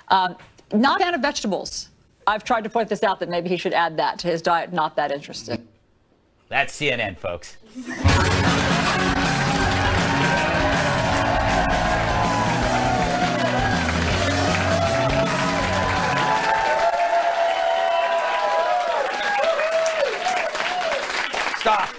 Not a fan of vegetables. I've tried to point this out that maybe he should add that to his diet. Not that interesting. That's CNN, folks. Stop.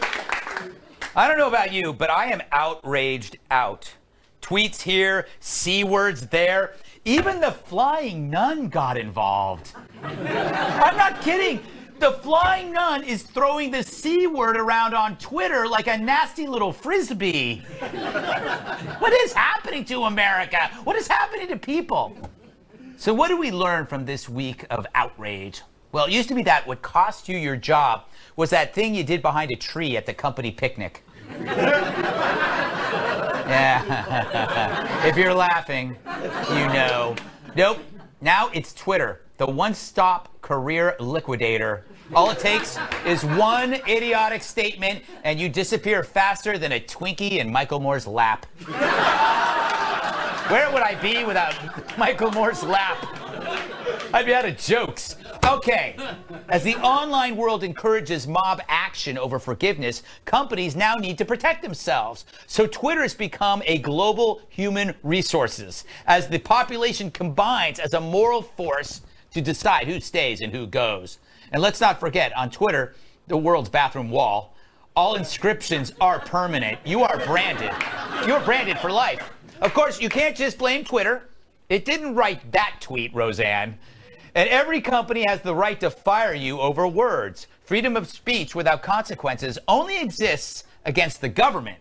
I don't know about you, but I am outraged out. Tweets here, C words there. Even the flying nun got involved. I'm not kidding. The flying nun is throwing the C word around on Twitter like a nasty little frisbee. What is happening to America? What is happening to people? So what do we learn from this week of outrage? Well, it used to be that what cost you your job was that thing you did behind a tree at the company picnic. Yeah. If you're laughing, you know. Nope. Now it's Twitter, the one-stop career liquidator. All it takes is one idiotic statement, and you disappear faster than a Twinkie in Michael Moore's lap. Where would I be without Michael Moore's lap? I'd be out of jokes. Okay, as the online world encourages mob action over forgiveness, companies now need to protect themselves. So Twitter has become a global human resources as the population combines as a moral force to decide who stays and who goes. And let's not forget, on Twitter, the world's bathroom wall, all inscriptions are permanent. You are branded. You're branded for life. Of course, you can't just blame Twitter. It didn't write that tweet, Roseanne. And every company has the right to fire you over words. Freedom of speech without consequences only exists against the government.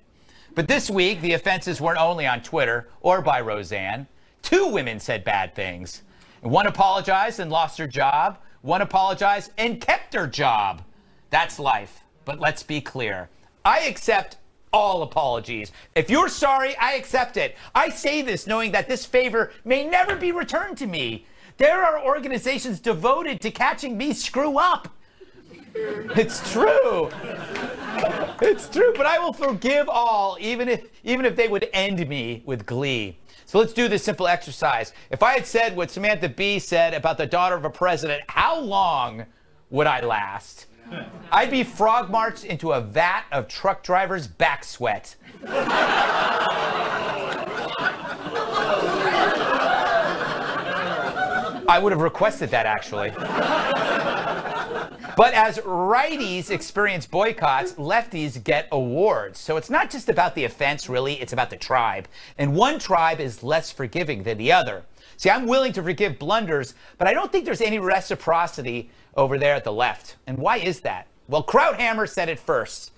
But this week, the offenses weren't only on Twitter or by Roseanne. 2 women said bad things. One apologized and lost her job. One apologized and kept her job. That's life. But let's be clear. I accept all apologies. If you're sorry, I accept it. I say this knowing that this favor may never be returned to me. There are organizations devoted to catching me screw up. It's true. It's true, but I will forgive all, even if they would end me with glee. So let's do this simple exercise. If I had said what Samantha Bee said about the daughter of a president, how long would I last? I'd be frog marched into a vat of truck drivers' back sweat. I would have requested that, actually. But as righties experience boycotts, lefties get awards. So it's not just about the offense, really. It's about the tribe. And one tribe is less forgiving than the other. See, I'm willing to forgive blunders, but I don't think there's any reciprocity over there at the left. And why is that? Well, Krauthammer said it first.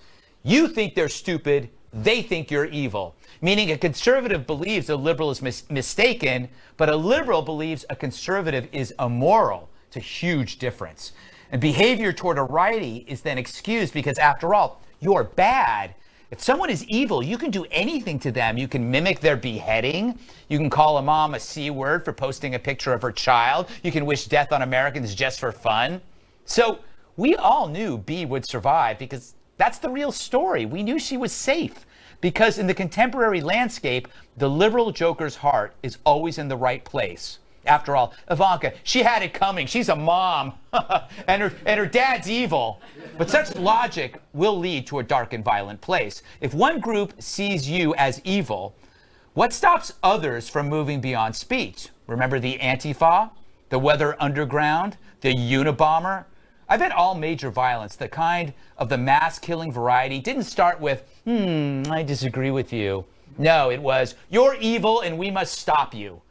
You think they're stupid. They think you're evil. Meaning a conservative believes a liberal is mistaken, but a liberal believes a conservative is immoral. It's a huge difference. And behavior toward a righty is then excused because, after all, you're bad. If someone is evil, you can do anything to them. You can mimic their beheading. You can call a mom a C word for posting a picture of her child. You can wish death on Americans just for fun. So we all knew Bee would survive because that's the real story. We knew she was safe. Because in the contemporary landscape, the liberal joker's heart is always in the right place. After all, Ivanka, she had it coming. She's a mom, and her dad's evil. But such logic will lead to a dark and violent place. If one group sees you as evil, what stops others from moving beyond speech? Remember the Antifa, the Weather Underground, the Unabomber? I bet all major violence, the kind of the mass-killing variety, didn't start with, I disagree with you. No, it was, you're evil and we must stop you.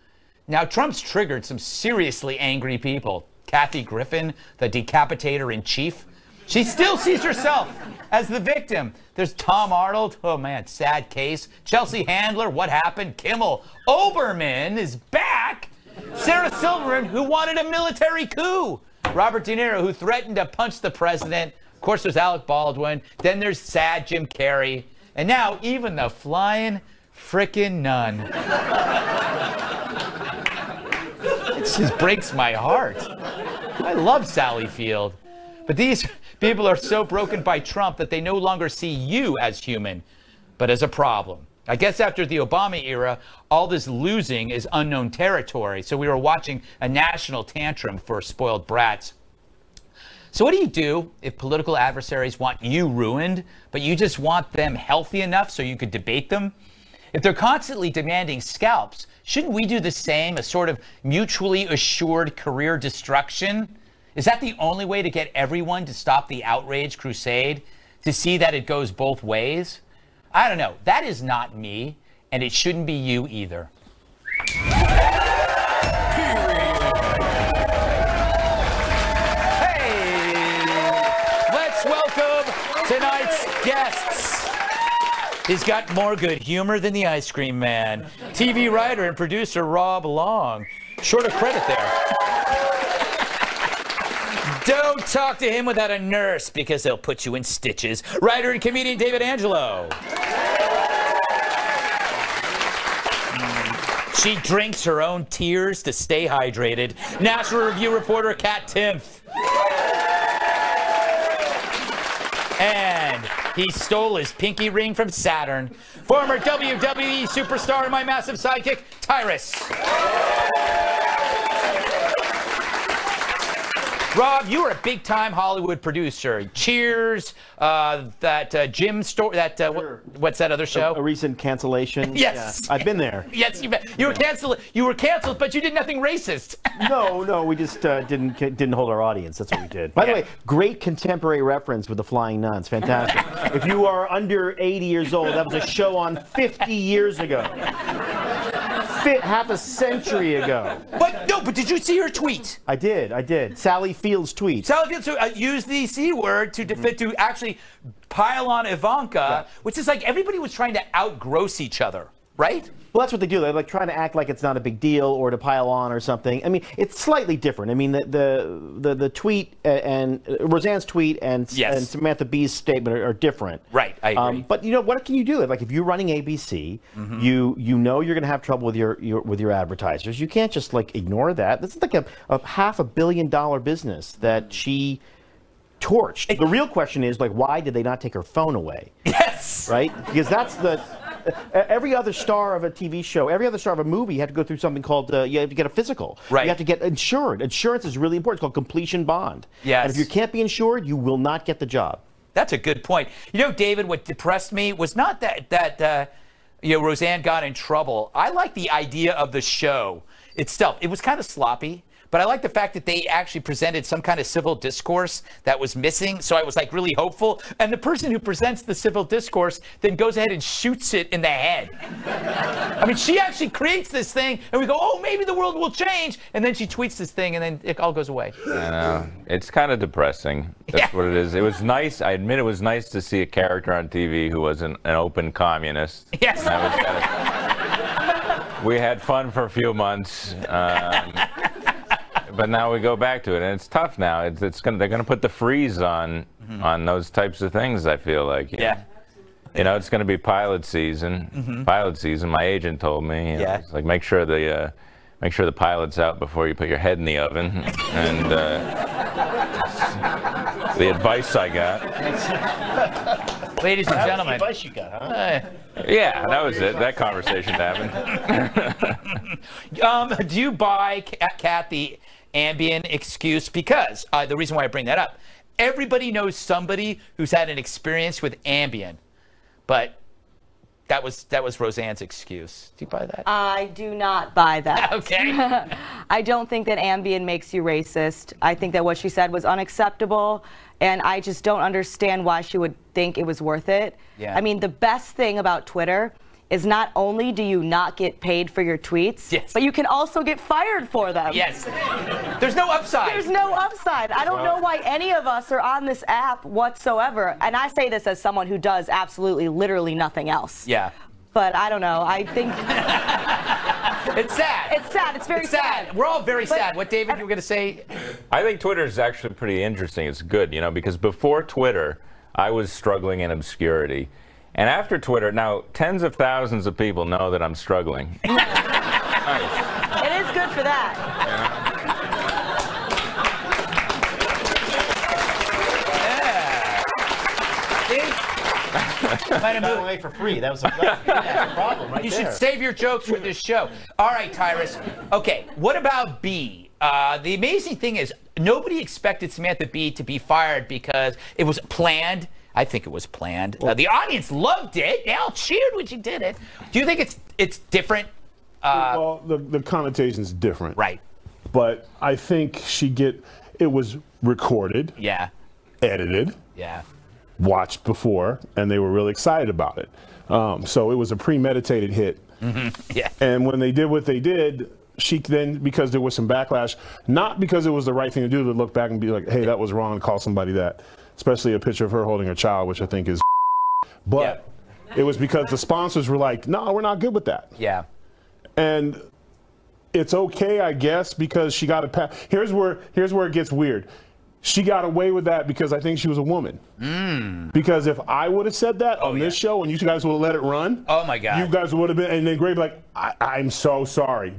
Now, Trump's triggered some seriously angry people. Kathy Griffin, the decapitator-in-chief, she still sees herself as the victim. There's Tom Arnold, oh man, sad case. Chelsea Handler, what happened? Kimmel, Oberman is back. Sarah Silverman, who wanted a military coup. Robert De Niro, who threatened to punch the president. Of course, there's Alec Baldwin. Then there's sad Jim Carrey. And now, even the flying frickin' nun. It just breaks my heart. I love Sally Field. But these people are so broken by Trump that they no longer see you as human, but as a problem. I guess after the Obama era, all this losing is unknown territory. So we were watching a national tantrum for spoiled brats. So what do you do if political adversaries want you ruined, but you just want them healthy enough so you could debate them? If they're constantly demanding scalps, shouldn't we do the same, a sort of mutually assured career destruction? Is that the only way to get everyone to stop the outrage crusade, to see that it goes both ways? I don't know. That is not me, and it shouldn't be you either. Welcome tonight's guests. He's got more good humor than the ice cream man. TV writer and producer Rob Long. Short of credit there. Don't talk to him without a nurse because they'll put you in stitches. Writer and comedian David Angelo. She drinks her own tears to stay hydrated. National Review reporter Kat Timpf. And he stole his pinky ring from Saturn. Former WWE superstar and my massive sidekick, Tyrus. Rob, you were a big-time Hollywood producer. Cheers, that Jim story, Sure. What's that other show? A recent cancellation. Yes. Yeah, I've been there. Yes, you bet. You were canceled, but you did nothing racist. No, we just didn't hold our audience. That's what we did. By the way, great contemporary reference with the Flying Nuns. Fantastic. If you are under 80 years old, that was a show on 50 years ago. Half a century ago. But did you see her tweet? I did. Sally Fields' tweet. Sally Fields used the C word to actually pile on Ivanka, which is like everybody was trying to outgross each other, right? Well, that's what they do. They're like trying to act like it's not a big deal or to pile on or something. I mean, it's slightly different. I mean, the tweet and Roseanne's tweet and Samantha Bee's statement are different. Right, I agree. But you know, what can you do? Like if you're running ABC, you know you're going to have trouble with your advertisers. You can't just like ignore that. This is like a $500 million business that she torched. The real question is like, why did they not take her phone away? Yes. Right? Because that's the. Every other star of a TV show, every other star of a movie had to go through something called, you have to get a physical. Right. You have to get insured. Insurance is really important. It's called completion bond. Yes. And if you can't be insured, you will not get the job. That's a good point. You know, David, what depressed me was not that Roseanne got in trouble. I like the idea of the show itself. It was kind of sloppy. But I like the fact that they actually presented some kind of civil discourse that was missing. So I was like really hopeful. And the person who presents the civil discourse then goes ahead and shoots it in the head. I mean, she actually creates this thing and we go, oh, maybe the world will change. And then she tweets this thing and then it all goes away. I know. It's kind of depressing. That's what it is. It was nice. I admit it was nice to see a character on TV who was an open communist. Yes. We had fun for a few months. But now we go back to it, and it's tough now. They're gonna put the freeze on those types of things. I feel like. Yeah. You know, it's gonna be pilot season. Pilot season. My agent told me. You know, it's like make sure the pilot's out before you put your head in the oven. And the advice I got. Ladies and gentlemen. That was the advice you got, huh? Yeah, that was it. That conversation happened. Do you buy, Kat, the Ambien excuse? Because the reason why I bring that up, everybody knows somebody who's had an experience with Ambien, but that was Roseanne's excuse. Do you buy that? I do not buy that. Okay. I don't think that Ambien makes you racist. I think that what she said was unacceptable, and I just don't understand why she would think it was worth it. Yeah. I mean, the best thing about Twitter is not only do you not get paid for your tweets, but you can also get fired for them. Yes. There's no upside. There's no upside. I don't know why any of us are on this app whatsoever. And I say this as someone who does absolutely, literally nothing else. Yeah. But I don't know. I think it's sad. It's sad. It's very sad. We're all very sad. What, David, you were going to say? I think Twitter is actually pretty interesting. It's good, you know, because before Twitter, I was struggling in obscurity. And after Twitter, now tens of thousands of people know that I'm struggling. Nice. It is good for that. Yeah. Might have moved away for free. That was a problem right You there. should save your jokes for this show. All right, Tyrus. Okay, what about B? The amazing thing is nobody expected Samantha Bee to be fired because it was planned. I think it was planned. The audience loved it. They all cheered when she did it. Do you think it's different? Well, the connotation's different. Right. But I think it was recorded, Yeah. edited, Yeah. watched before, and they were really excited about it. So it was a premeditated hit. Yeah. And when they did what they did, she then, because there was some backlash, not because it was the right thing to do, to look back and be like, hey, that was wrong, and call somebody that. Especially a picture of her holding a child, which I think is. But it was because the sponsors were like, no, we're not good with that. Yeah. And it's okay, I guess, because she got a pass. Here's where it gets weird. She got away with that because I think she was a woman. Because if I would have said that on this show and you guys would have let it run, oh my God, you guys would have been. And then Greg be like, I'm so sorry.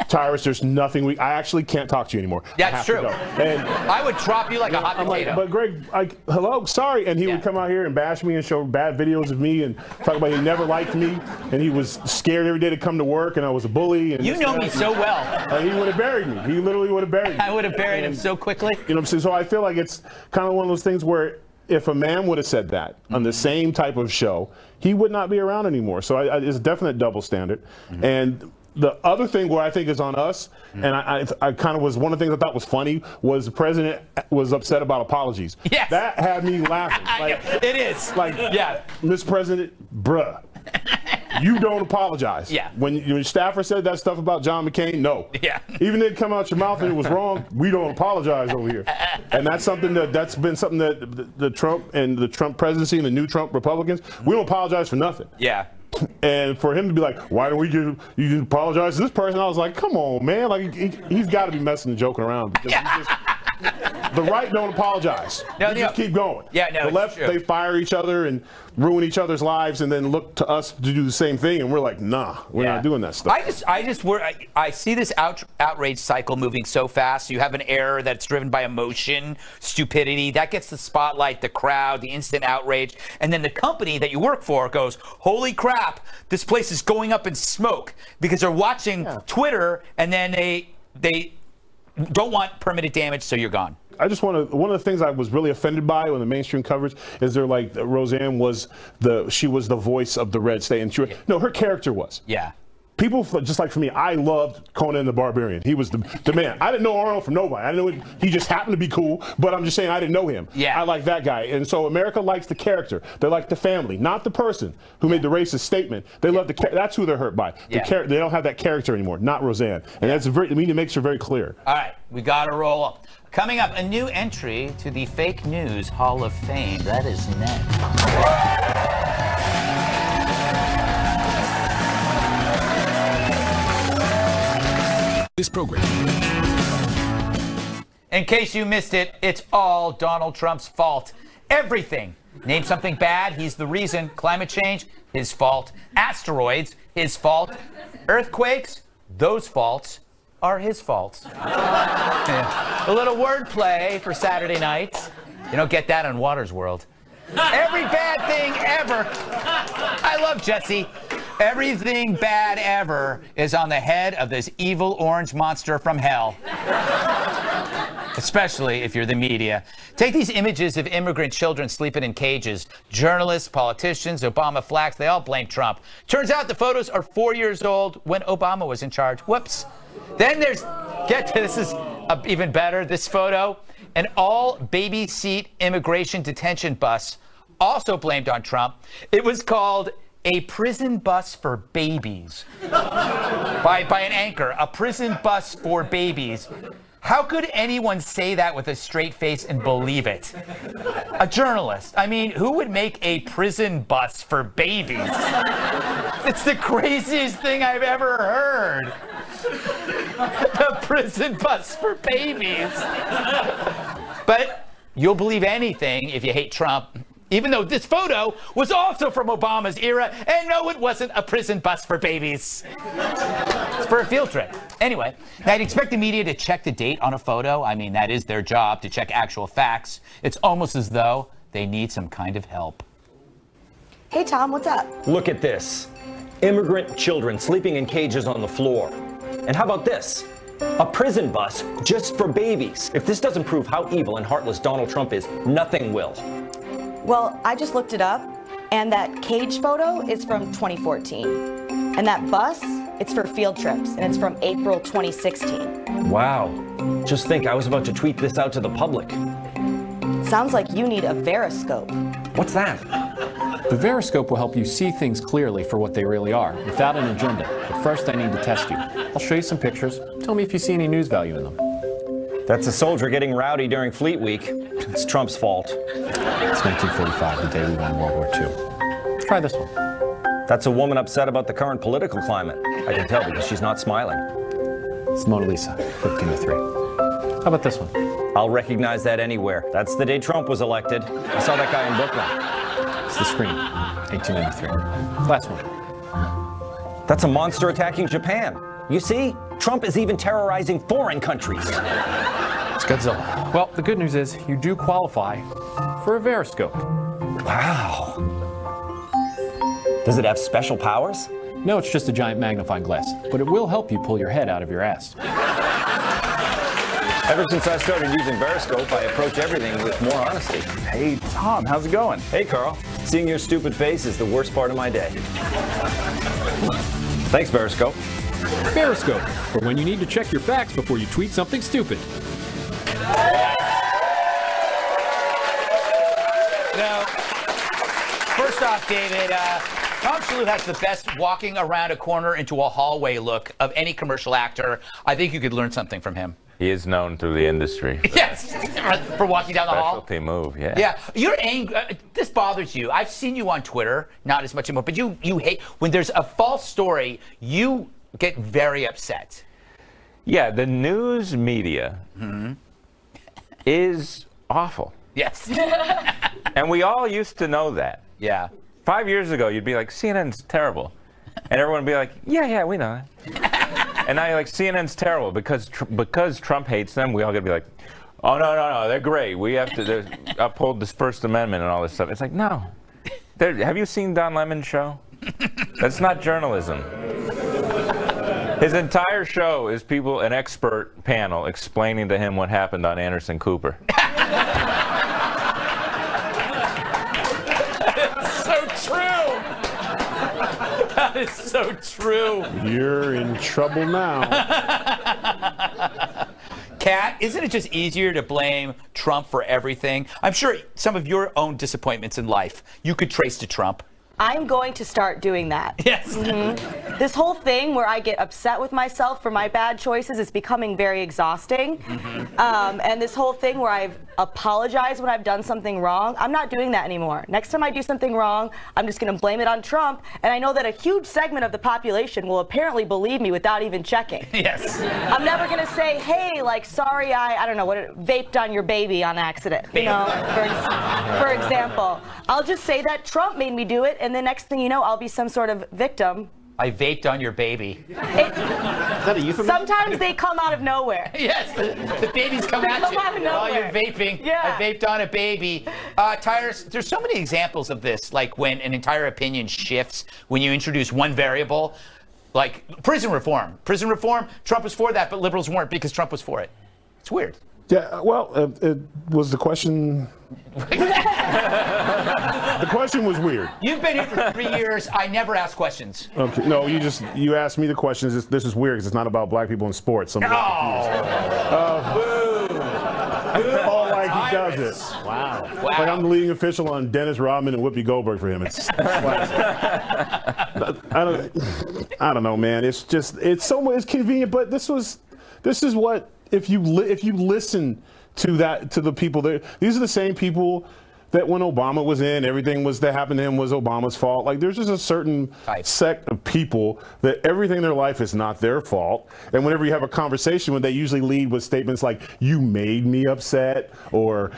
Tyrus, there's nothing I actually can't talk to you anymore. That's true. And I would drop you like a hot potato. But Greg, hello, sorry. And he would come out here and bash me and show bad videos of me and talk about he never liked me and he was scared every day to come to work and I was a bully. And you know me so well. He would have buried me. He literally would have buried me. I would have buried him so quickly. You know what I'm saying? So I feel like it's kind of one of those things where if a man would have said that on the same type of show, he would not be around anymore. So it's a definite double standard. And the other thing where I think is on us, and I kind of was one of the things I thought was funny was the president was upset about apologies. Yes. That had me laughing. Like, it is. Like, yeah, Mr. President, bruh. You don't apologize. Yeah. When your staffer said that stuff about John McCain, no. Yeah. Even if it come out your mouth and it was wrong, we don't apologize over here. And that's something that's been something that the Trump and the Trump presidency and the new Trump Republicans, we don't apologize for nothing. Yeah. And for him to be like, why don't you apologize to this person? I was like, come on, man. Like he's got to be messing and joking around. Because the right don't apologize. No, Just keep going. Yeah, no, the left, it's true. they fire each other and ruin each other's lives and then look to us to do the same thing. And we're like, nah, we're not doing that stuff. I see this outrage cycle moving so fast. You have an error that's driven by emotion, stupidity. That gets the spotlight, the crowd, the instant outrage. And then the company that you work for goes, holy crap, this place is going up in smoke because they're watching Twitter and then they don't want permanent damage, so you're gone. I just one of the things I was really offended by when the mainstream coverage is they're like Roseanne was she was the voice of the red state, and no, her character was. Yeah. People, just like for me, I loved Conan the Barbarian. He was the man. I didn't know Arnold from nobody. I didn't know he just happened to be cool, but I'm just saying I didn't know him. Yeah. I like that guy. And so America likes the character. They like the family, not the person who made the racist statement. They love that's who they're hurt by. They don't have that character anymore, not Roseanne. And that's it makes her very clear. All right, we got to roll up. Coming up, a new entry to the Fake News Hall of Fame. That is next. This program. In case you missed it, it's all Donald Trump's fault. Everything. Name something bad, he's the reason. Climate change, his fault. Asteroids, his fault. Earthquakes, those faults are his faults. A little wordplay for Saturday night. You don't get that on Water's World. Every bad thing ever. I love Jesse. Everything bad ever is on the head of this evil orange monster from hell. Especially if you're the media. Take these images of immigrant children sleeping in cages. Journalists, politicians, Obama flags, they all blame Trump. Turns out the photos are 4 years old when Obama was in charge. Whoops. Then there's, this is even better, this photo. An all-baby seat immigration detention bus, also blamed on Trump. It was called a prison bus for babies by an anchor. A prison bus for babies. How could anyone say that with a straight face and believe it? A journalist. I mean, who would make a prison bus for babies? It's the craziest thing I've ever heard. A prison bus for babies. But you'll believe anything if you hate Trump. Even though this photo was also from Obama's era, and no, it wasn't a prison bus for babies. It's for a field trip. Anyway, now I'd expect the media to check the date on a photo. I mean, that is their job, to check actual facts. It's almost as though they need some kind of help. Hey, Tom, what's up? Look at this. Immigrant children sleeping in cages on the floor. And how about this? A prison bus just for babies. If this doesn't prove how evil and heartless Donald Trump is, nothing will. Well, I just looked it up, and that cage photo is from 2014. And that bus, it's for field trips, and it's from April 2016. Wow. Just think, I was about to tweet this out to the public. Sounds like you need a Veriscope. What's that? The Veriscope will help you see things clearly for what they really are, without an agenda. But first, I need to test you. I'll show you some pictures. Tell me if you see any news value in them. That's a soldier getting rowdy during Fleet Week. It's Trump's fault. It's 1945, the day we won World War II. Try this one. That's a woman upset about the current political climate. I can tell because she's not smiling. It's Mona Lisa, 15-3. How about this one? I'll recognize that anywhere. That's the day Trump was elected. I saw that guy in Brooklyn. It's the screen, 1893. Last one. That's a monster attacking Japan. You see, Trump is even terrorizing foreign countries. It's Godzilla. Well, the good news is you do qualify for a Veriscope. Wow. Does it have special powers? No, it's just a giant magnifying glass, but it will help you pull your head out of your ass. Ever since I started using Veriscope, I approach everything with more honesty. Hey, Tom, how's it going? Hey, Carl. Seeing your stupid face is the worst part of my day. Thanks, Veriscope. Veriscope, for when you need to check your facts before you tweet something stupid. Now, first off, David, Tom Shalhoub has the best walking around a corner into a hallway look of any commercial actor. I think you could learn something from him. He is known through the industry. Yes, for walking down the hall. Specialty move, yeah. Yeah, you're angry. This bothers you. I've seen you on Twitter, not as much anymore, but you hate when there's a false story. You get very upset. Yeah, the news media is awful. Yes. And we all used to know that. Yeah. 5 years ago, you'd be like, CNN's terrible. And everyone would be like, yeah, we know that. And now you're like, CNN's terrible because Trump hates them. We all gotta be like, oh, no, they're great. We have to uphold this First Amendment and all this stuff. It's like, no. Have you seen Don Lemon's show? That's not journalism. His entire show is an expert panel explaining to him what happened on Anderson Cooper. That is so true. You're in trouble now. Kat, isn't it just easier to blame Trump for everything? I'm sure some of your own disappointments in life you could trace to Trump. I'm going to start doing that. Yes. This whole thing where I get upset with myself for my bad choices is becoming very exhausting. And this whole thing where I've apologized when I've done something wrong, I'm not doing that anymore. Next time I do something wrong, I'm just going to blame it on Trump. And I know that a huge segment of the population will apparently believe me without even checking. Yes. I'm never going to say, hey, like, sorry, I don't know, vaped on your baby on accident. You know, for example. I'll just say that Trump made me do it, and the next thing you know, I'll be some sort of victim. I vaped on your baby. Is that a euphemism? Sometimes they come out of nowhere. Yes, the babies come at come you out of while you're nowhere. vaping. Yeah. I vaped on a baby. Tyrus, there's so many examples of this, like when an entire opinion shifts when you introduce one variable, like prison reform. Prison reform, Trump was for that, but liberals weren't because Trump was for it. It's weird. Yeah, well, it was the question. The question was weird. You've been here for 3 years. I never ask questions. Okay, no, you asked me the questions. This is weird because it's not about black people in sports. So Oh, like he does it. Wow. Like I'm the leading official on Dennis Rodman and Whoopi Goldberg for him. It's I don't know, man. It's it's convenient, but this is what if you listen to the people there. These are the same people that when Obama was in, everything that happened to him was Obama's fault. Like there's just a certain sect of people that everything in their life is not their fault. And whenever you have a conversation with, they usually lead with statements like, you made me upset, or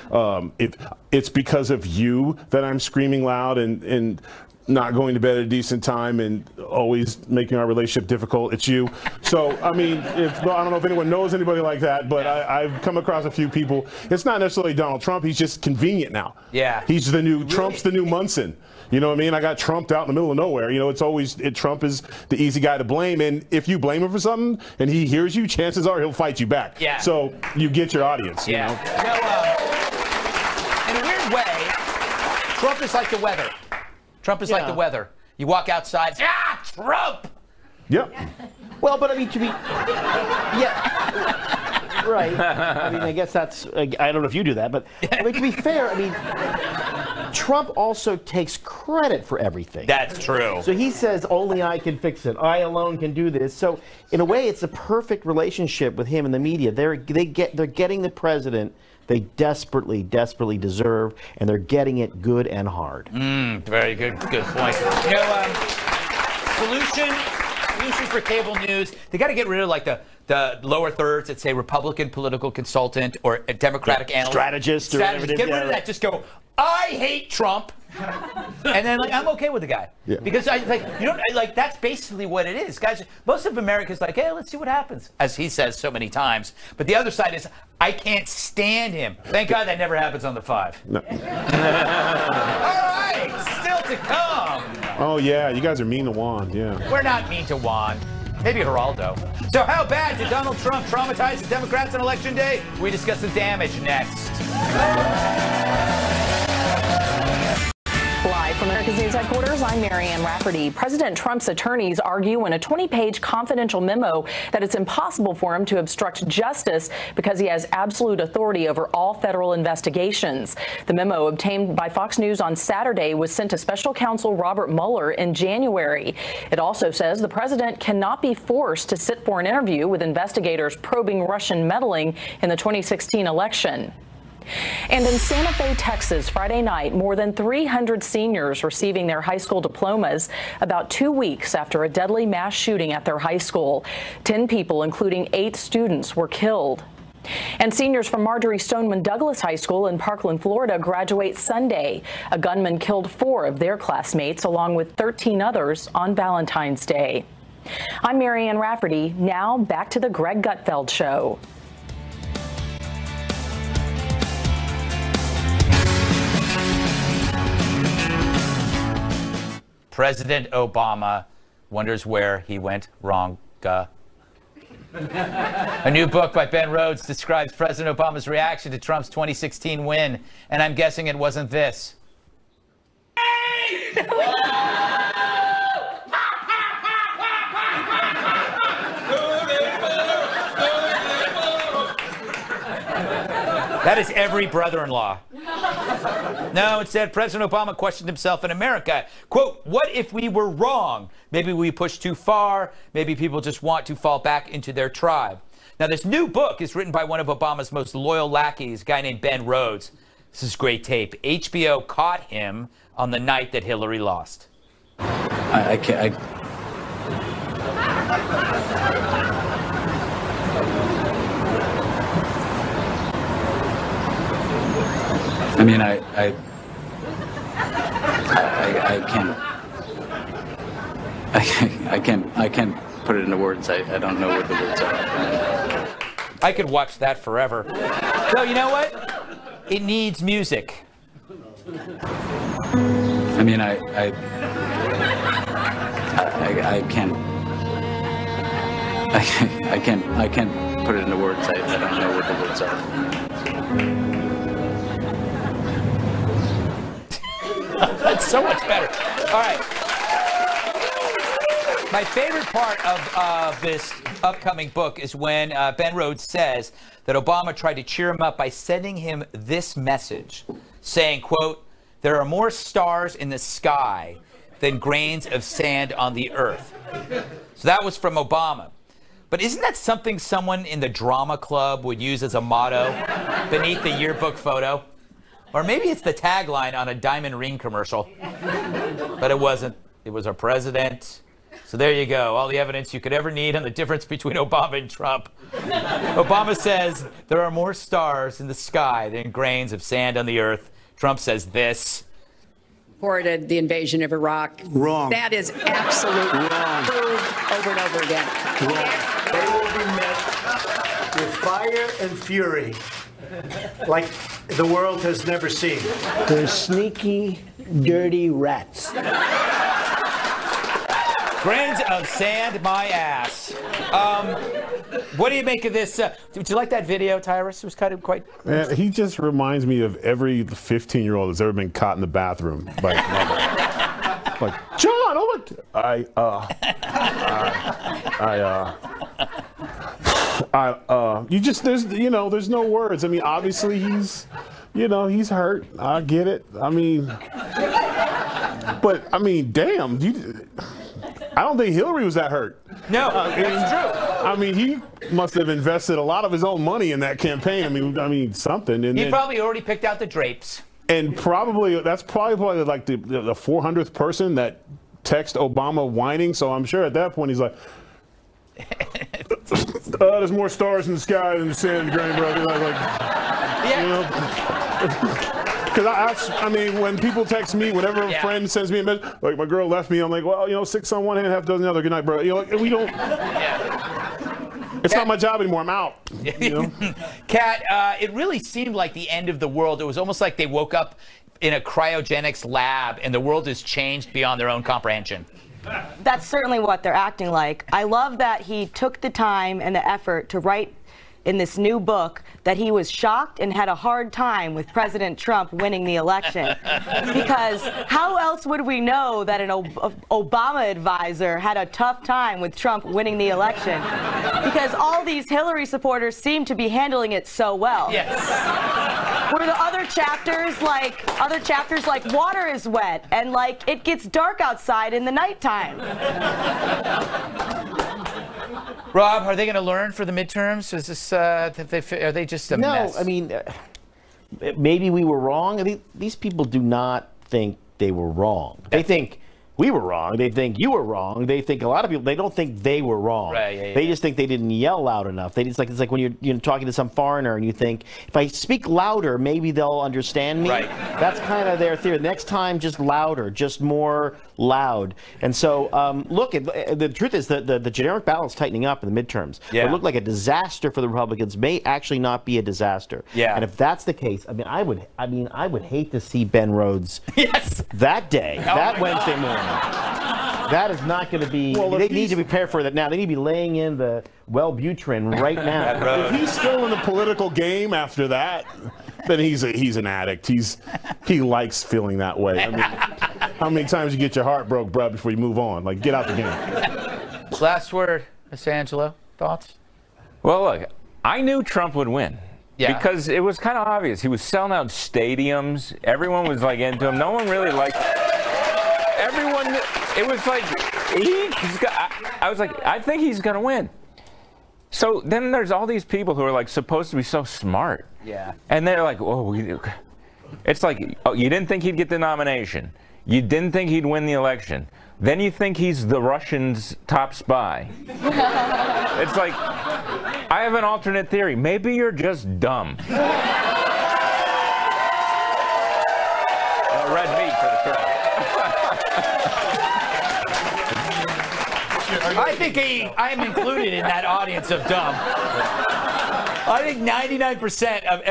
it's because of you that I'm screaming loud. And not going to bed at a decent time and always making our relationship difficult. It's you. So, I mean, I don't know if anyone knows anybody like that, but I've come across a few people. It's not necessarily Donald Trump. He's just convenient now. Yeah. He's the new, Trump's the new Munson. You know what I mean? I got Trumped out in the middle of nowhere. You know, it's always, Trump is the easy guy to blame. And if you blame him for something and he hears you, chances are he'll fight you back. Yeah. So you get your audience, Yeah. you know? In a weird way, Trump is like the weather. Trump is like the weather. You walk outside, Trump! Yep. Well, but I mean, to be, yeah, right. I mean, I guess that's, I don't know if you do that, but I mean, to be fair, I mean, Trump also takes credit for everything. That's true. So he says, only I can fix it. I alone can do this. So in a way, it's a perfect relationship with him and the media. They're getting the president they desperately, desperately deserve, and they're getting it good and hard. Very good point. You know, solution for cable news, they got to get rid of like the lower thirds that say Republican political consultant or a Democratic analyst. Strategist. Or whatever it is. Get rid of that. Just go, I hate Trump. And then, like, I'm okay with the guy. Yeah. Because that's basically what it is. Guys, most of America's like, hey, let's see what happens, as he says so many times. But the other side is, I can't stand him. Thank God that never happens on the 5. No. All right, still to come. Oh, yeah, you guys are mean to Juan, yeah. We're not mean to Juan. Maybe Geraldo. So how bad did Donald Trump traumatize the Democrats on Election Day? We discuss the damage next. Live from America's News Headquarters, I'm Marianne Rafferty. President Trump's attorneys argue in a 20-page confidential memo that it's impossible for him to obstruct justice because he has absolute authority over all federal investigations. The memo obtained by Fox News on Saturday was sent to special counsel Robert Mueller in January. It also says the president cannot be forced to sit for an interview with investigators probing Russian meddling in the 2016 election. And in Santa Fe, Texas, Friday night, more than 300 seniors receiving their high school diplomas about 2 weeks after a deadly mass shooting at their high school. 10 people, including 8 students, were killed. And seniors from Marjorie Stoneman Douglas High School in Parkland, Florida, graduate Sunday. A gunman killed 4 of their classmates, along with 13 others, on Valentine's Day. I'm Marianne Rafferty. Now back to the Greg Gutfeld Show. President Obama wonders where he went wrong. A new book by Ben Rhodes describes President Obama's reaction to Trump's 2016 win, and I'm guessing it wasn't this. That is every brother-in-law. No, instead, President Obama questioned himself in America. Quote, what if we were wrong? Maybe we pushed too far. Maybe people just want to fall back into their tribe. Now, this new book is written by one of Obama's most loyal lackeys, a guy named Ben Rhodes. This is great tape. HBO caught him on the night that Hillary lost. I can't. I mean, I can't put it into words. I don't know what the words are. I could watch that forever. So you know what? It needs music. I mean, I can't put it into words. I don't know what the words are. That's so much better. All right. My favorite part of this upcoming book is when Ben Rhodes says that Obama tried to cheer him up by sending him this message, saying, quote, there are more stars in the sky than grains of sand on the earth. So that was from Obama. But isn't that something someone in the drama club would use as a motto beneath the yearbook photo? Or maybe it's the tagline on a diamond ring commercial. But it wasn't. It was our president. So there you go. All the evidence you could ever need on the difference between Obama and Trump. Obama says there are more stars in the sky than grains of sand on the earth. Trump says this. supported the invasion of Iraq. Wrong. That is absolutely proved over and over again. Wrong. They will be met with fire and fury like the world has never seen. They're sneaky, dirty rats. Grains of sand, my ass. What do you make of this? Did you like that video, Tyrus? It was kind of quite. Man, he just reminds me of every 15-year-old that's ever been caught in the bathroom. Like John, oh my, there's no words. I mean, obviously he's hurt. I get it. I mean, but I mean, damn, I don't think Hillary was that hurt. No, it's true. I mean, he must have invested a lot of his own money in that campaign. I mean, something. And he probably already picked out the drapes. And that's probably like the 400th person that text Obama whining. So I'm sure at that point he's like, there's more stars in the sky than the sand in the grain, brother. Because I mean, when people text me, whenever a friend sends me a message, like my girl left me, I'm like, well, 6 on one hand, half dozen the other. Good night, bro. We don't. It's not my job anymore. I'm out. Kat, it really seemed like the end of the world. It was almost like they woke up in a cryogenics lab and the world has changed beyond their own comprehension. That's certainly what they're acting like. I love that he took the time and the effort to write in this new book that he was shocked and had a hard time with President Trump winning the election. Because how else would we know that an Obama advisor had a tough time with Trump winning the election? Because all these Hillary supporters seem to be handling it so well. Yes. Where the other chapters like water is wet and like it gets dark outside in the nighttime. Rob, are they going to learn for the midterms? Is this are they just a mess? No, I mean, maybe we were wrong. I mean, these people do not think they were wrong. They think we were wrong. They think you were wrong. They think a lot of people. They don't think they were wrong. Right, They just think they didn't yell loud enough. It's like when you're talking to some foreigner and you think if I speak louder, maybe they'll understand me. Right. That's kind of their theory. Next time, just louder, just more loud. And so, look, the truth is that the generic balance tightening up in the midterms. Yeah. What looked like a disaster for the Republicans may actually not be a disaster. Yeah. And if that's the case, I would hate to see Ben Rhodes that day, that Wednesday morning. That is not going to be. Well, they need to prepare for that now. They need to be laying in the Wellbutrin right now. If he's still in the political game after that, then he's an addict. He likes feeling that way. I mean, how many times you get your heart broke, bro, before you move on? Like, get out the game. Last word, Miss Angelo. Thoughts? Well, look, I knew Trump would win. Yeah. Because it was kind of obvious. He was selling out stadiums. Everyone was like into him. No one really liked. Everyone, it was like, I was like, I think he's going to win. So then there's all these people who are like supposed to be so smart. Yeah. And they're like, it's like, oh, you didn't think he'd get the nomination. You didn't think he'd win the election. Then you think he's the Russians' top spy. It's like, I have an alternate theory. Maybe you're just dumb. Red meat for the crowd. I think I am included in that audience of dumb. I think 99% of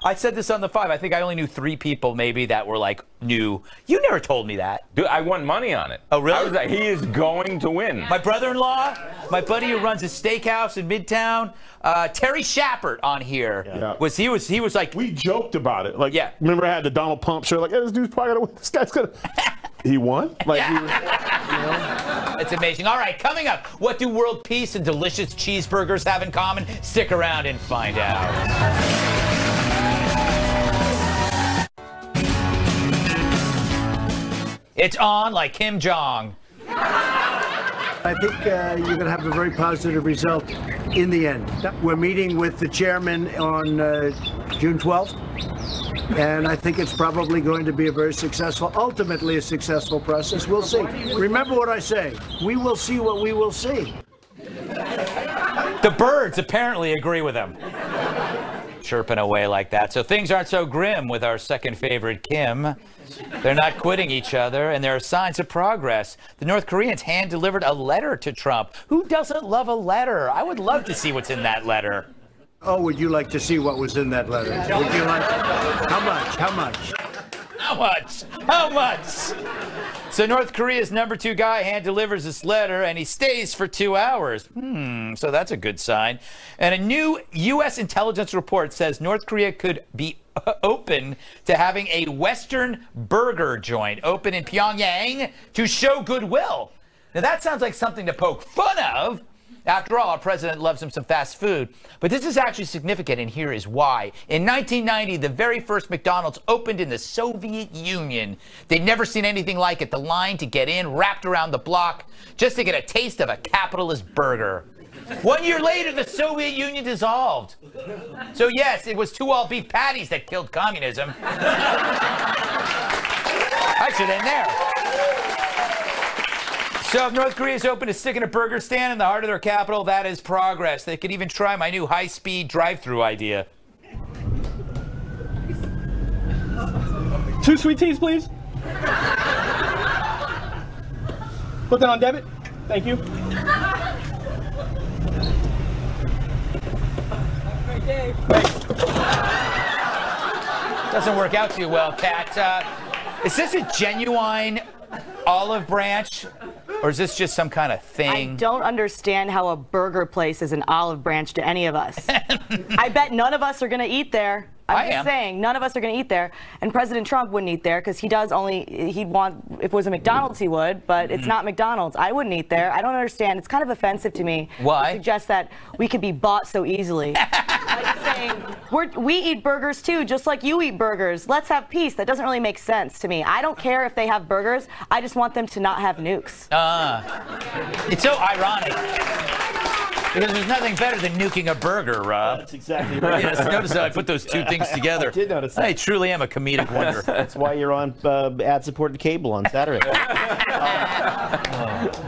I said this on the 5. I think I only knew 3 people maybe that were like new. You never told me that. Dude, I won money on it. Oh, really? I was like, he is going to win. My brother-in-law, my buddy who runs a steakhouse in Midtown, Terry Shappert on here. Yeah. He was like, we joked about it. Like, yeah. Remember I had the Donald Pump shirt, like, hey, this dude's probably gonna win. This guy's gonna. He won? Like, yeah. It's amazing. All right, coming up, what do world peace and delicious cheeseburgers have in common? Stick around and find out. It's on like Kim Jong. I think you're going to have a very positive result in the end. We're meeting with the chairman on June 12th, and I think it's probably going to be a very successful, ultimately a successful process. We'll see. Remember what I say. We will see what we will see. The birds apparently agree with him. chirping away like that. So things aren't so grim with our second favorite, Kim. They're not quitting each other, and there are signs of progress. The North Koreans hand-delivered a letter to Trump. Who doesn't love a letter? I would love to see what's in that letter. Oh, would you like to see what was in that letter? Would you like? How much? How much? How much? How much? So North Korea's #2 guy hand-delivers this letter, and he stays for 2 hours. So that's a good sign. And a new U.S. intelligence report says North Korea could be open to having a Western burger joint open in Pyongyang to show goodwill. Now, that sounds like something to poke fun of. After all, our president loves him some fast food. But this is actually significant, and here is why. In 1990, the very first McDonald's opened in the Soviet Union. They'd never seen anything like it. The line to get in wrapped around the block just to get a taste of a capitalist burger. 1 year later, the Soviet Union dissolved. So yes, it was 2 all-beef patties that killed communism. I should end there. So if North Korea is open to sticking a burger stand in the heart of their capital, that is progress. They could even try my new high-speed drive-through idea. 2 sweet teas, please. Put that on debit. Thank you. Great day. Doesn't work out too well, Kat. Is this a genuine olive branch? Or is this just some kind of thing? I don't understand how a burger place is an olive branch to any of us. I bet none of us are going to eat there. I'm just saying, none of us are going to eat there. And President Trump wouldn't eat there because he does only, he'd want, if it was a McDonald's, he would, but it's not McDonald's. I wouldn't eat there. I don't understand. It's kind of offensive to me. Why? To suggest that we could be bought so easily. Like saying, we eat burgers too, just like you eat burgers. Let's have peace. That doesn't really make sense to me. I don't care if they have burgers. I just want them to not have nukes. It's so ironic. Because there's nothing better than nuking a burger, Rob. That's exactly right. Yes, notice how I put those two things together. I did notice that. I truly am a comedic wonder. That's why you're on ad-supported cable on Saturday.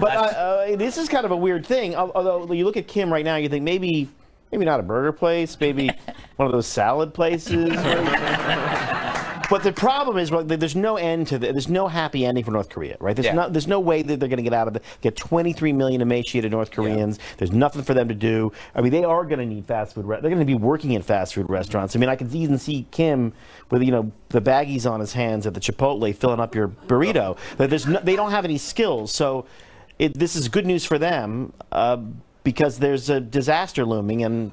But this is kind of a weird thing. Although you look at Kim right now, you think maybe not a burger place, maybe one of those salad places. But the problem is, there's no end to there's no happy ending for North Korea, right? There's no way that they're going to get out of it. Get 23 million emaciated North Koreans. Yeah. There's nothing for them to do. I mean, they are going to need fast food. They're going to be working in fast food restaurants. I mean, I can even see Kim with the baggies on his hands at the Chipotle filling up your burrito. They don't have any skills. So this is good news for them because there's a disaster looming. And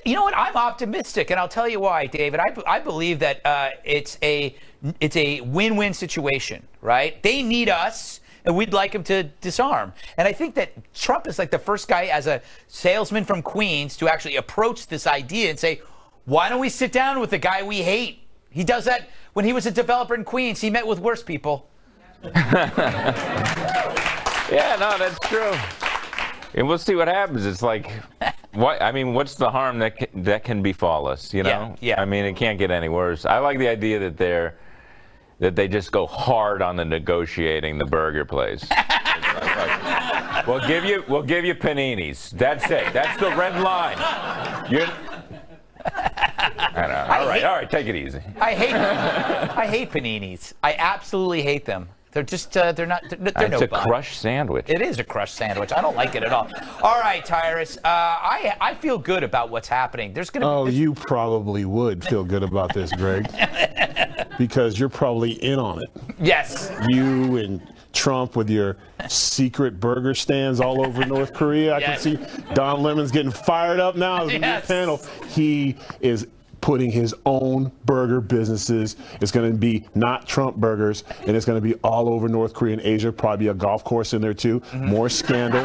you know what? I'm optimistic, and I'll tell you why, David. I believe that it's a win-win situation, right? They need us, and we'd like them to disarm. And I think that Trump is like the first guy as a salesman from Queens to actually approach this idea and say, why don't we sit down with the guy we hate? He does that when he was a developer in Queens. He met with worse people. Yeah, no, that's true. And we'll see what happens. It's like, what's the harm that can befall us? You know? Yeah. I mean, it can't get any worse. I like the idea that they just go hard on the negotiating the burger place. We'll give you paninis. That's it. That's the red line. I know. All right, take it easy. I hate paninis. I absolutely hate them. They're just, they're it's a crushed sandwich. It is a crushed sandwich. I don't like it at all. All right, Tyrus, I feel good about what's happening. There's going to you probably would feel good about this, Greg, because you're probably in on it. Yes. You and Trump with your secret burger stands all over North Korea. I can see Don Lemon's getting fired up now as a new panel. He is putting his own burger businesses. It's going to be not Trump burgers, and it's going to be all over North Korea and Asia. Probably a golf course in there too. More scandal.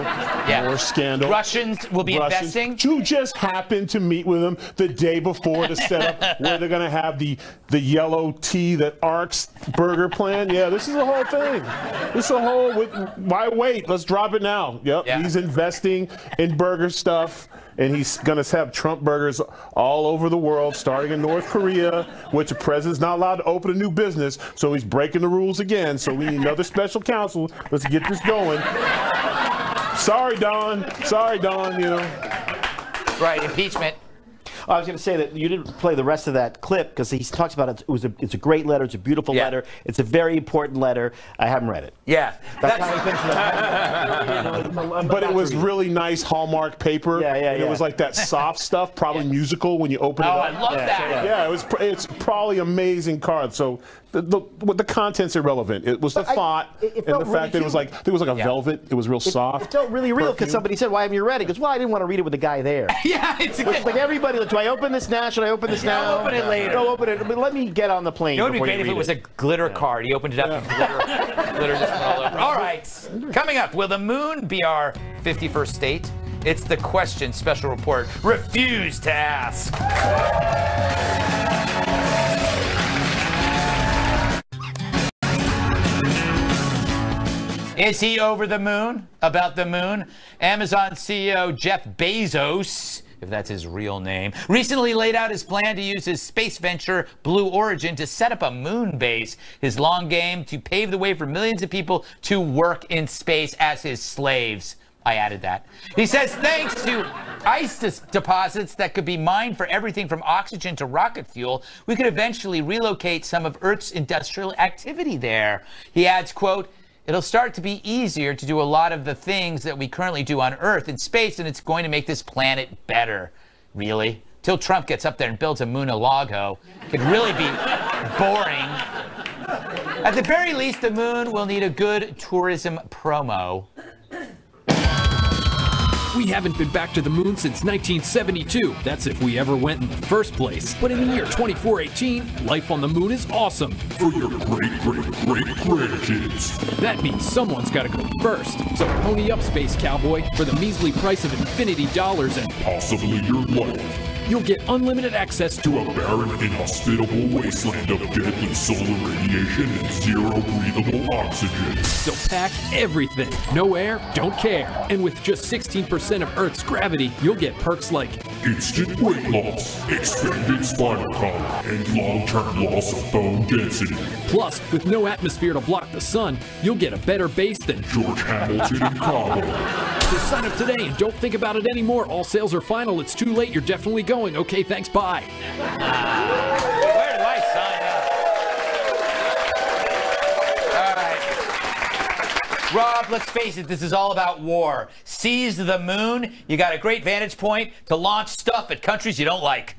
More scandal. Russians will be investing. You just happened to meet with them the day before to set up where they're going to have the yellow tea that arcs burger plan. Yeah, this is a whole thing. This is a whole. Why wait? Let's drop it now. Yep. Yeah. He's investing in burger stuff. And he's going to have Trump burgers all over the world, starting in North Korea, which the president's not allowed to open a new business, so he's breaking the rules again. So we need another special counsel. Let's get this going. Sorry, Don. Sorry, Don, Right, impeachment. I was going to say that you didn't play the rest of that clip because he talks about it. It's a great letter. It's a beautiful letter. It's a very important letter. I haven't read it. Yeah. That's how he finished it. But it was really nice Hallmark paper. Yeah. It was like that soft stuff, probably musical when you open it up. I love that. Yeah, it's probably amazing card. So the content's irrelevant. It was the font and the fact that it was like a velvet. It was real soft. It felt really real because somebody said, "Why haven't you read it?" He goes, "Well, I didn't want to read it with the guy there." Yeah, it's like everybody. Do I open this now? Should I open this now? Open it later. No, open it. But let me get on the plane. It would be great if it was a glitter card. He opened it up and glitter just went all over. All right, coming up, will the moon be our 51st state? It's the question special report. Refuse to ask. Is he over the moon? About the moon? Amazon CEO Jeff Bezos, if that's his real name, recently laid out his plan to use his space venture, Blue Origin, to set up a moon base. His long game to pave the way for millions of people to work in space as his slaves. I added that. He says thanks to ice deposits that could be mined for everything from oxygen to rocket fuel, we could eventually relocate some of Earth's industrial activity there. He adds, quote, it'll start to be easier to do a lot of the things that we currently do on Earth in space, and it's going to make this planet better. Really? Till Trump gets up there and builds a Moon-a-Lago. It could really be boring. At the very least, the moon will need a good tourism promo. We haven't been back to the moon since 1972. That's if we ever went in the first place. But in the year 2418, life on the moon is awesome. For your great-great-great-grandkids. That means someone's got to go first. So pony up, Space Cowboy, for the measly price of infinity dollars and possibly your life. You'll get unlimited access to a barren, inhospitable wasteland of deadly solar radiation and zero breathable oxygen. So pack everything. No air, don't care. And with just 16% of Earth's gravity, you'll get perks like instant weight loss, expanded spinal column, and long-term loss of bone density. Plus, with no atmosphere to block the sun, you'll get a better base than George Hamilton in Cabo. So sign up today and don't think about it anymore. All sales are final. It's too late. You're definitely going. Okay, thanks. Bye. Where do I sign up? All right. Rob, let's face it, this is all about war. Seize the moon. You got a great vantage point to launch stuff at countries you don't like.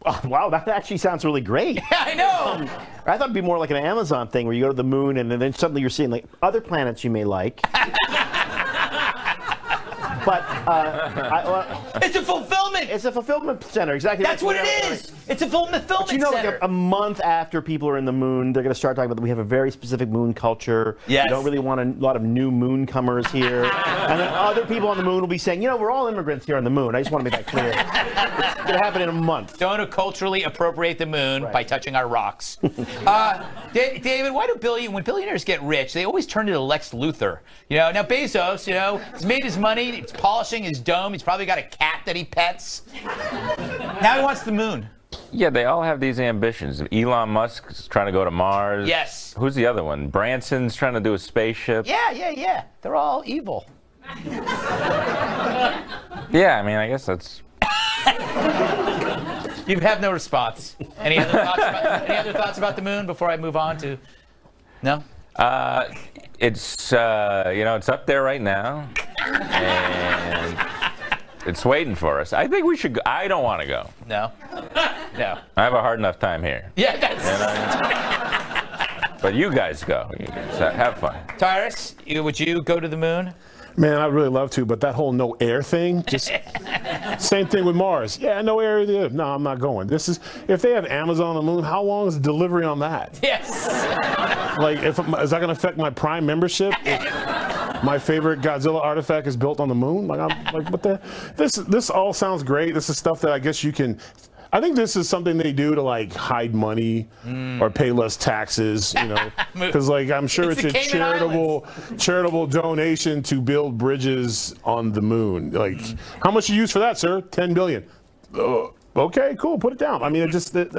Oh, wow, that actually sounds really great. Yeah, I know. I thought it'd be more like an Amazon thing where you go to the moon and then suddenly you're seeing like other planets you may like. But it's a fulfillment. It's a fulfillment center, exactly. That's what it is. It's a fulfillment but you know, center. Like a month after people are in the moon, they're going to start talking about that we have a very specific moon culture. Yes. We don't really want a lot of new moon comers here. And then other people on the moon will be saying, you know, we're all immigrants here on the moon. I just want to make that clear. It's going to happen in a month. Don't culturally appropriate the moon by touching our rocks. David, why do when billionaires get rich, they always turn into Lex Luthor? You know, now Bezos, you know, he's made his money. He's polishing his dome. He's probably got a cat that he pets. Now he wants the moon. Yeah, they all have these ambitions. Elon Musk's trying to go to Mars. Yes. Who's the other one? Branson's trying to do a spaceship. Yeah. They're all evil. Yeah, I mean, I guess that's... You have no response. Any other thoughts about the moon before I move on to... No? It's, you know, it's up there right now. And it's waiting for us. I think we should go. I don't want to go. No. No. I have a hard enough time here. Yeah, that's... But you guys go. You guys have fun. Tyrus, would you go to the moon? Man, I'd really love to, but that whole no air thing, just same thing with Mars. Yeah, no air there. No, I'm not going. This is, if they have Amazon on the moon, how long is the delivery on that? Yes. Like, is that going to affect my Prime membership? My favorite Godzilla artifact is built on the moon. Like, I'm like, what the? This all sounds great. This is stuff that I guess you can. I think this is something they do to like hide money or pay less taxes, you know, because like I'm sure it's a charitable donation to build bridges on the moon. Like, how much you use for that, sir? $10 billion. Okay, cool. Put it down. I mean, it just ain't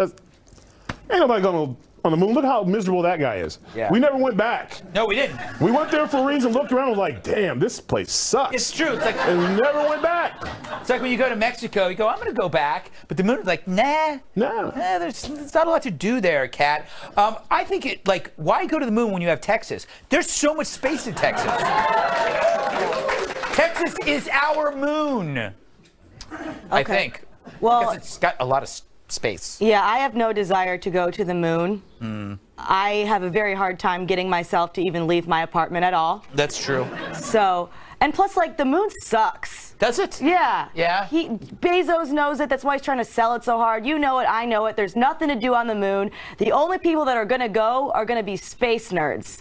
nobody going on the moon. Look how miserable that guy is. Yeah. We never went back. No, we didn't. We went there for a reason, looked around, and was like, damn, this place sucks. It's true. It's like, and we never went back. It's like when you go to Mexico, you go, I'm going to go back. But the moon is like, nah. There's not a lot to do there, Kat. I think why go to the moon when you have Texas? There's so much space in Texas. Texas is our moon. I think. Well, because it's got a lot of space. Yeah, I have no desire to go to the moon. I have a very hard time getting myself to even leave my apartment at all. That's true. So, and plus, like, the moon sucks. Does it? Yeah. Yeah? Bezos knows it. That's why he's trying to sell it so hard. You know it. I know it. There's nothing to do on the moon. The only people that are going to go are going to be space nerds.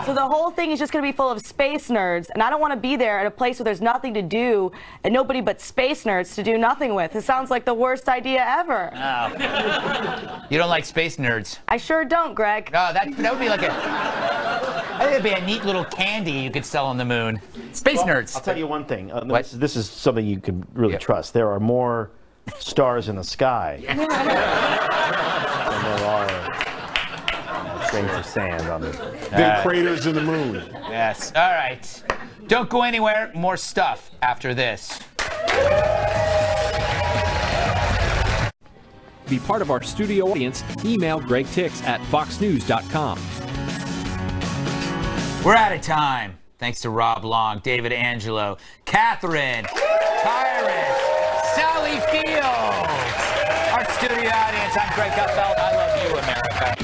So the whole thing is just going to be full of space nerds. And I don't want to be there at a place where there's nothing to do and nobody but space nerds to do nothing with. It sounds like the worst idea ever. You don't like space nerds? I sure don't, Greg. Oh, that would be like I think it'd be a neat little candy you could sell on the moon. Space nerds. I'll tell you one thing. This is something you can really trust. There are more stars in the sky than there are grains of sand on the Big craters in the moon. Yes. All right. Don't go anywhere. More stuff after this. Be part of our studio audience. Email Greg Tix at foxnews.com. We're out of time. Thanks to Rob Long, David Angelo, Catherine, Tyrus, Sally Fields, our studio audience. I'm Greg Gutfeld. I love you, America.